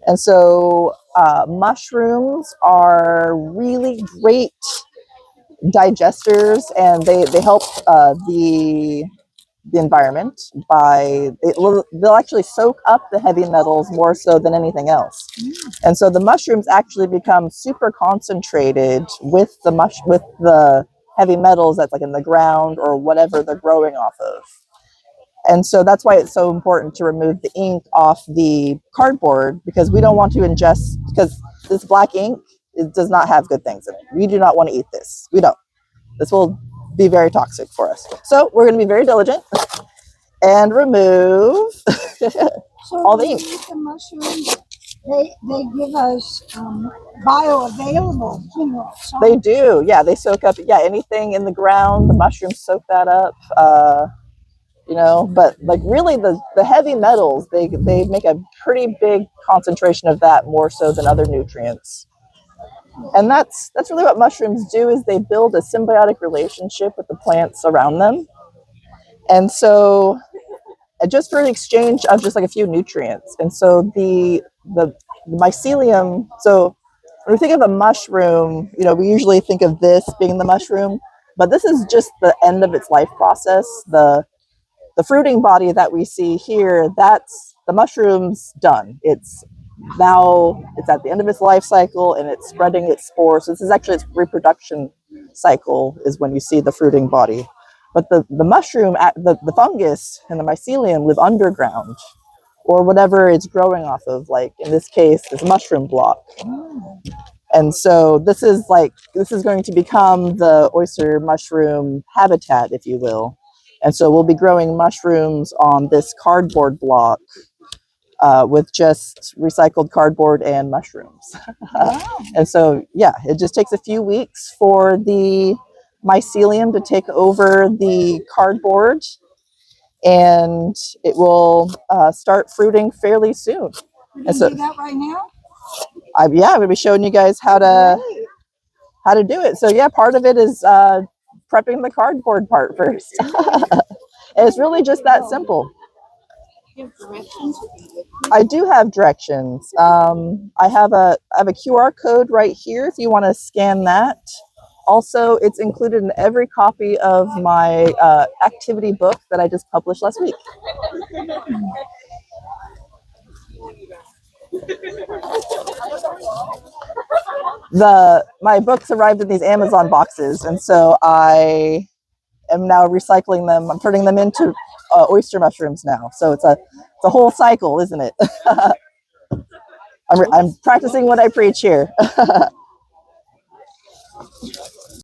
And so mushrooms are really great digesters, and they help the environment by they'll actually soak up the heavy metals more so than anything else. And so the mushrooms actually become super concentrated with with the heavy metals that's like in the ground or whatever they're growing off of. And so that's why it's so important to remove the ink off the cardboard, because we don't want to ingest, because this black ink, it does not have good things in it. We do not want to eat this. We don't. This will be very toxic for us. So we're going to be very diligent and remove all the ink. The mushrooms, they give us bioavailable minerals. They do. Yeah, they soak up, yeah, anything in the ground, the mushrooms soak that up. But like really the heavy metals, they make a pretty big concentration of that, more so than other nutrients. And that's really what mushrooms do, is they build a symbiotic relationship with the plants around them. And so just for the exchange of just like a few nutrients. And so the mycelium, so when we think of a mushroom, we usually think of this being the mushroom, but this is just the end of its life process. The fruiting body that we see here, that's the mushroom's done. It's at the end of its life cycle, and it's spreading its spores. So this is actually its reproduction cycle, is when you see the fruiting body. But the mushroom, the fungus and the mycelium live underground, or whatever it's growing off of, like in this case, this mushroom block. And so this is going to become the oyster mushroom habitat, if you will. And so we'll be growing mushrooms on this cardboard block with just recycled cardboard and mushrooms. Wow. And so, yeah, it just takes a few weeks for the mycelium to take over the cardboard, and it will start fruiting fairly soon. And so, do that right now? I'm going to be showing you guys how to do it. So yeah, part of it is prepping the cardboard part first. And it's really just that simple. I do have directions. I have a QR code right here if you want to scan that. Also, it's included in every copy of my activity book that I just published last week. My books arrived in these Amazon boxes, and so I am now recycling them. I'm turning them into oyster mushrooms now. So it's a whole cycle, isn't it? I'm practicing what I preach here.